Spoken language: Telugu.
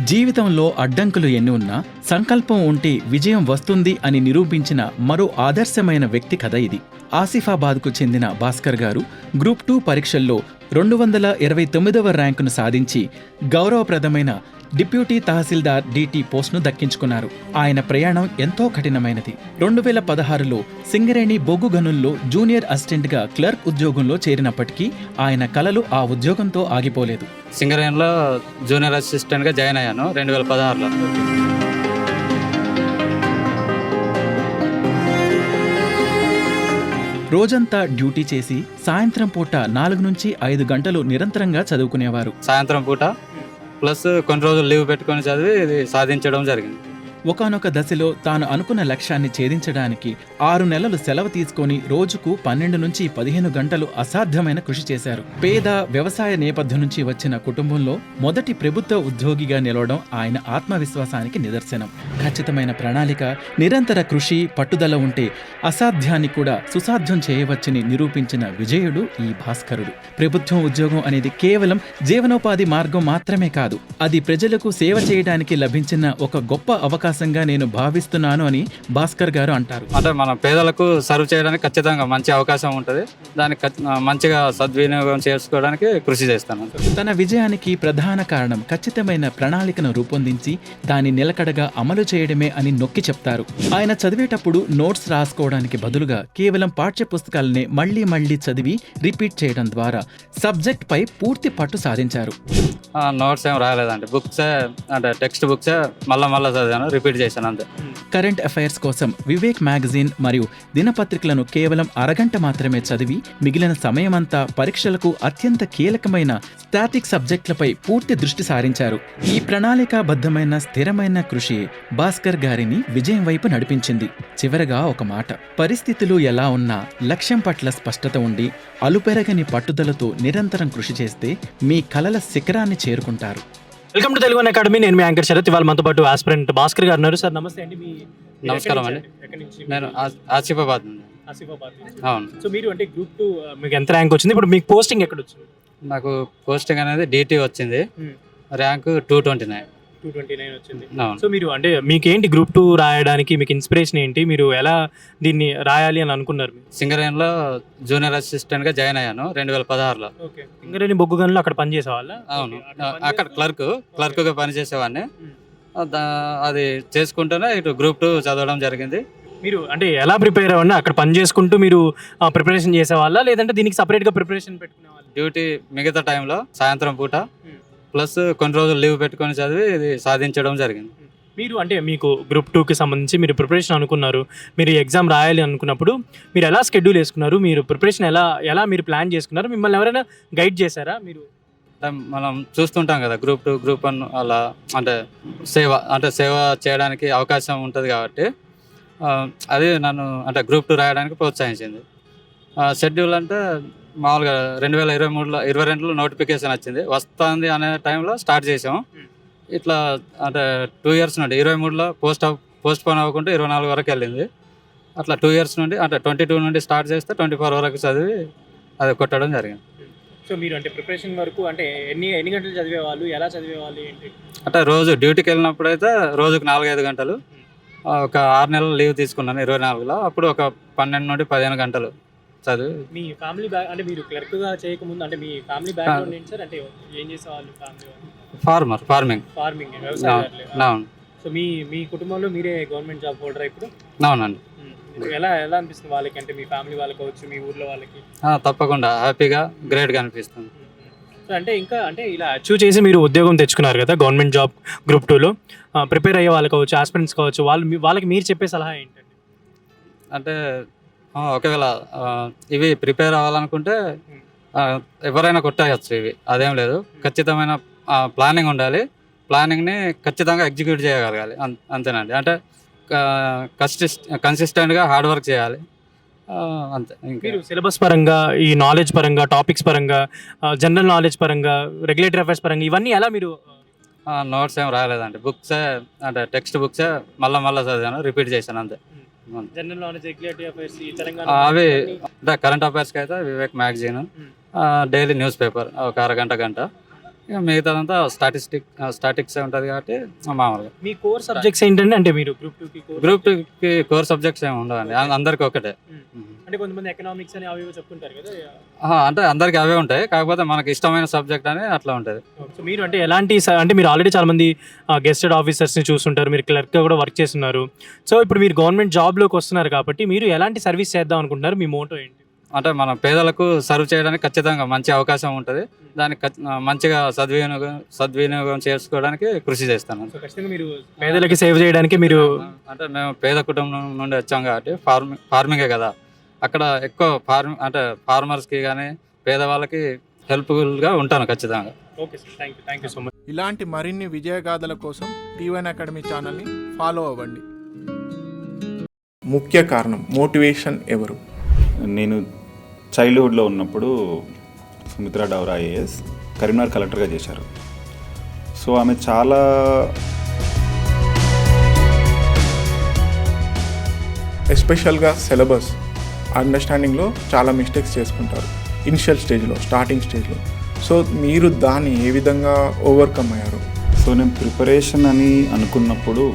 జీవితంలో అడ్డంకులు ఎన్ని ఉన్నా సంకల్పం ఉంటే విజయం వస్తుంది అని నిరూపించిన మరో ఆదర్శమైన వ్యక్తి కథ ఇది. ఆసిఫాబాద్కు చెందిన భాస్కర్ గారు గ్రూప్ 2 పరీక్షల్లో 229వ ర్యాంకును సాధించి గౌరవప్రదమైన డిప్యూటీ తహసీల్దార్ డిటి పోస్ట్ను దక్కించుకున్నారు. ఆయన ప్రయాణం ఎంతో కఠినమైనది. 2016లో సింగరేణి బొగ్గు గనుల్లో జూనియర్ అసిస్టెంట్గా క్లర్క్ ఉద్యోగంలో చేరినప్పటికీ ఆయన కలలు ఆ ఉద్యోగంతో ఆగిపోలేదు. సింగరేణిలో జూనియర్ అసిస్టెంట్గా జాయిన్ అయ్యాను 2016లో. రోజంతా డ్యూటీ చేసి సాయంత్రం పూట 4 నుంచి 5 గంటలు నిరంతరంగా చదువుకునేవారు. సాయంత్రం పూట ప్లస్ కొన్ని రోజులు లీవ్ పెట్టుకొని చదివి ఇది సాధించడం జరిగింది. ఒకానొక దశలో తాను అనుకున్న లక్ష్యాన్ని ఛేదించడానికి 6 నెలలు సెలవు తీసుకొని రోజుకు 12 నుంచి 15 గంటలు అసాధ్యమైన కృషి చేశారు. పేద వ్యవసాయ నేపథ్యం నుంచి వచ్చిన కుటుంబంలో మొదటి ప్రభుత్వ ఉద్యోగిగా నిలవడం ఆయన ఆత్మవిశ్వాసానికి నిదర్శనం. ఖచ్చితమైన ప్రణాళిక, నిరంతర కృషి, పట్టుదల ఉంటే అసాధ్యాన్ని కూడా సుసాధ్యం చేయవచ్చని నిరూపించిన విజయుడు ఈ భాస్కరుడు. ప్రభుత్వం ఉద్యోగం అనేది కేవలం జీవనోపాధి మార్గం మాత్రమే కాదు, అది ప్రజలకు సేవ చేయడానికి లభించిన ఒక గొప్ప అవకాశంగా నేను భావిస్తున్నాను అని భాస్కర్ గారు అంటారు. అంటే మన పేదలకు సర్వ్ చేయడానికి ఖచ్చితంగా మంచి అవకాశం ఉంటుంది. దానికి మంచిగా సద్వినియోగం చేసుకోవడానికి కృషి చేస్తాను. తన విజయానికి ప్రధాన కారణం ఖచ్చితమైన ప్రణాళికను రూపొందించి దాన్ని నిలకడగా అమలు చేయడమే అని నొక్కి చెప్తారు. ఆయన చదివేటప్పుడు నోట్స్ రాసుకోవడానికి బదులుగా కేవలం పాఠ్య పుస్తకాలనే మళ్లీ చదివి రిపీట్ చేయడం ద్వారా సబ్జెక్ట్ పై పూర్తి పట్టు సాధించారు. నోట్స్ ఏం రాలేదండి, బుక్సే అంటే టెక్స్ట్ బుక్సే మళ్ళా చదివాను, రిపీట్ చేశాను అంతే. కరెంట్ అఫైర్స్ కోసం వివేక్ మ్యాగజైన్ మరియు దినపత్రికలను కేవలం అరగంట మాత్రమే చదివి మిగిలిన సమయమంతా పరీక్షలకు అత్యంత కీలకమైన స్టాటిక్ సబ్జెక్టులపై పూర్తి దృష్టి సారించారు. ఈ ప్రణాళికాబద్ధమైన స్థిరమైన కృషి భాస్కర్ గారిని విజయం వైపు నడిపించింది. చివరగా ఒక మాట, పరిస్థితులు ఎలా ఉన్నా లక్ష్యం పట్ల స్పష్టత ఉండి అలుపెరగని పట్టుదలతో నిరంతరం కృషి చేస్తే మీ కలల శిఖరాన్ని చేరుకుంటారు. Welcome to Telugu academy. నేను మీ యాంకర్ శరత్. ఇవాళ మనతో పాటు ఆస్పిరెంట్ భాస్కర్ గారు ఉన్నారు. సార్ నమస్తే అండి. నమస్కారం అండి. నేను ఆసిఫాబాద్ నుండి. అవును. సో మీరు అంటే గ్రూప్ 2 మీకు ఎంత ర్యాంక్ వచ్చింది? ఇప్పుడు మీకు పోస్టింగ్ ఎక్కడ వచ్చింది? నాకు పోస్టింగ్ అనేది డిటి వచ్చింది, ర్యాంక్ 229 వచ్చింది. సో మీరు అంటే మీకేంటి గ్రూప్ 2 రాయడానికి మీకు ఇన్స్పిరేషన్ ఏంటి? మీరు ఎలా దీన్ని రాయాలి అని అనుకున్నారు? సింగరేణిలో జూనియర్ అసిస్టెంట్గా జాయిన్ అయ్యాను 2016లో. సింగరేణి బొగ్గు గనులు అక్కడ పనిచేసేవాళ్ళ? అవును, అక్కడ క్లర్క్గా పనిచేసేవాడిని. అది చేసుకుంటూనే ఇటు గ్రూప్ 2 చదవడం జరిగింది. మీరు అంటే ఎలా ప్రిపేర్ అవ్వండి? అక్కడ పని చేసుకుంటూ మీరు ప్రిపరేషన్ చేసేవాళ్ళ, లేదంటే దీనికి సపరేట్గా ప్రిపరేషన్ పెట్టుకునేవాళ్ళ? డ్యూటీ మిగతా టైంలో సాయంత్రం పూట ప్లస్ కొన్ని రోజులు లీవ్ పెట్టుకొని చదివి ఇది సాధించడం జరిగింది. మీరు అంటే మీకు గ్రూప్ 2కి సంబంధించి మీరు ప్రిపరేషన్ అనుకున్నారు, మీరు ఎగ్జామ్ రాయాలి అనుకున్నప్పుడు మీరు ఎలా షెడ్యూల్ వేసుకున్నారు? మీరు ప్రిపరేషన్ ఎలా మీరు ప్లాన్ చేసుకున్నారు? మిమ్మల్ని ఎవరైనా గైడ్ చేశారా? మీరు మనం చూస్తుంటాం కదా గ్రూప్ 2 గ్రూప్ 1 అలా అంటే సేవ చేయడానికి అవకాశం ఉంటుంది కాబట్టి అది నన్ను అంటే గ్రూప్ 2 రాయడానికి ప్రోత్సహించింది. షెడ్యూల్ అంటే మామూలుగా 2022లో నోటిఫికేషన్ వచ్చింది, వస్తుంది అనే టైంలో స్టార్ట్ చేసాము. ఇట్లా అంటే 2 ఇయర్స్ నుండి 23లో పోస్ట్ పోన్ అవ్వకుండా 24 వరకు వెళ్ళింది. అట్లా 2 ఇయర్స్ నుండి అంటే 22 నుండి స్టార్ట్ చేస్తే 24 వరకు చదివి అది కొట్టడం జరిగింది. సో మీరు అంటే ప్రిపరేషన్ వరకు అంటే ఎన్ని గంటలు చదివేవాళ్ళు, ఎలా చదివేవాళ్ళు ఏంటి? అంటే రోజు డ్యూటీకి వెళ్ళినప్పుడు అయితే రోజుకు 4-5 గంటలు, ఒక 6 నెలలు లీవ్ తీసుకున్నాను 24లో, అప్పుడు ఒక 12 నుండి 15 గంటలు చదివి. మీ ఫ్యామిలీ అంటే మీరు క్లర్క్గా చేయకముందు అంటే మీ ఫ్యామిలీ బ్యాక్గ్రౌండ్ ఏంటి సార్? అంటే ఏం చేసేవాళ్ళు ఫ్యామిలీ? ఫార్మింగ్ వ్యవసాయం. సో మీ కుటుంబంలో మీరే గవర్నమెంట్ జాబ్ హోల్డర్ ఇప్పుడు? అవునండి. ఎలా అనిపిస్తుంది వాళ్ళకి, అంటే మీ ఫ్యామిలీ వాళ్ళకి కావచ్చు, మీ ఊర్లో వాళ్ళకి? తప్పకుండా హ్యాపీగా గ్రేట్గా అనిపిస్తుంది. అంటే ఇంకా అంటే ఇలా అచీవ్ చేసి మీరు ఉద్యోగం తెచ్చుకున్నారు కదా గవర్నమెంట్ జాబ్ గ్రూప్ 2లో ప్రిపేర్ అయ్యే వాళ్ళు కావచ్చు, ఆస్పిరెంట్స్ కావచ్చు, వాళ్ళకి మీరు చెప్పే సలహా ఏంటండి? అంటే ఒకవేళ ఇవి ప్రిపేర్ అవ్వాలనుకుంటే ఎవరైనా కొట్టేయచ్చు, ఇవి అదేం లేదు. ఖచ్చితమైన ప్లానింగ్ ఉండాలి, ప్లానింగ్ని ఖచ్చితంగా ఎగ్జిక్యూట్ చేయగలగాలి, అంతేనండి. అంటే కన్సిస్టెంట్గా హార్డ్ వర్క్ చేయాలి, అంతే. మీరు సిలబస్ పరంగా, ఈ నాలెడ్జ్ పరంగా, టాపిక్స్ పరంగా, జనరల్ నాలెడ్జ్ పరంగా, రెగ్యులేటరీ అఫైర్స్ పరంగా ఇవన్నీ ఎలా మీరు? నోట్స్ ఏం రాలేదండి, బుక్సే అంటే టెక్స్ట్ బుక్సే మళ్ళా చదివాను, రిపీట్ చేశాను అంతే. జనరల్ నాలెడ్జ్, రెగ్యులేటరీ అఫైర్స్, అవి అంటే కరెంట్ అఫైర్స్కి అయితే Vivek magazine, daily news paper ఒక అరగంట ఇక మిగతాదంతా స్టాటిక్స్ ఉంటుంది కాబట్టి మామూలుగా. మీ కోర్ సబ్జెక్ట్స్ ఏంటంటే అంటే మీరు గ్రూప్ 2కి గ్రూప్ 2కి కోర్ సబ్జెక్ట్స్ ఏమి ఉండవండి, అందరికీ ఒకటే. అంటే కొంతమంది ఎకనామిక్స్ అని అవి ఇవి చెప్తుంటారు కదా. అంటే అందరికీ అవే ఉంటాయి, కాకపోతే మనకి ఇష్టమైన సబ్జెక్ట్ అని అట్లా ఉంటుంది. సో మీరు అంటే ఎలాంటి అంటే మీరు ఆల్రెడీ చాలా మంది గెస్టెడ్ ఆఫీసర్స్ని చూస్తుంటారు, మీరు క్లర్క్గా కూడా వర్క్ చేస్తున్నారు. సో ఇప్పుడు మీరు గవర్నమెంట్ జాబ్లోకి వస్తున్నారు కాబట్టి మీరు ఎలాంటి సర్వీస్ చేద్దాం అనుకుంటున్నారు, మీ మోటో ఏంటి? అంటే మన పేదలకు సర్వ్ చేయడానికి ఖచ్చితంగా మంచి అవకాశం ఉంటుంది, దానికి మంచిగా సద్వినియోగం చేసుకోవడానికి కృషి చేస్తాను. సో ఖచ్చితంగా మీరు పేదలకి సేవ్ చేయడానికి మీరు అంటే మేము పేద కుటుంబం నుండి వచ్చాం కాబట్టి ఫార్మింగే కదా, అక్కడ ఎక్కువ ఫార్మర్స్కి కానీ పేదవాళ్ళకి హెల్ప్ఫుల్గా ఉంటాను ఖచ్చితంగా. Okay sir, thank you so much. ఇలాంటి మరిన్ని విజయగాథల కోసం T1 అకాడమీ ఛానల్ని ఫాలో అవ్వండి. ముఖ్య కారణం మోటివేషన్ ఎవరు? నేను చైల్డ్హుడ్లో ఉన్నప్పుడు సుమిత్రా డౌరా ఐఏఎస్ కరీంనగర్ కలెక్టర్గా చేశారు. సో ఆమె చాలా ఎస్పెషల్గా సిలబస్ అండర్స్టాండింగ్లో చాలా మిస్టేక్స్ చేసుకుంటారు ఇనిషియల్ స్టేజ్లో, స్టార్టింగ్ స్టేజ్లో. సో మీరు దాన్ని ఏ విధంగా ఓవర్కమ్ అయ్యారు? సో నేను ప్రిపరేషన్ అని అనుకున్నప్పుడు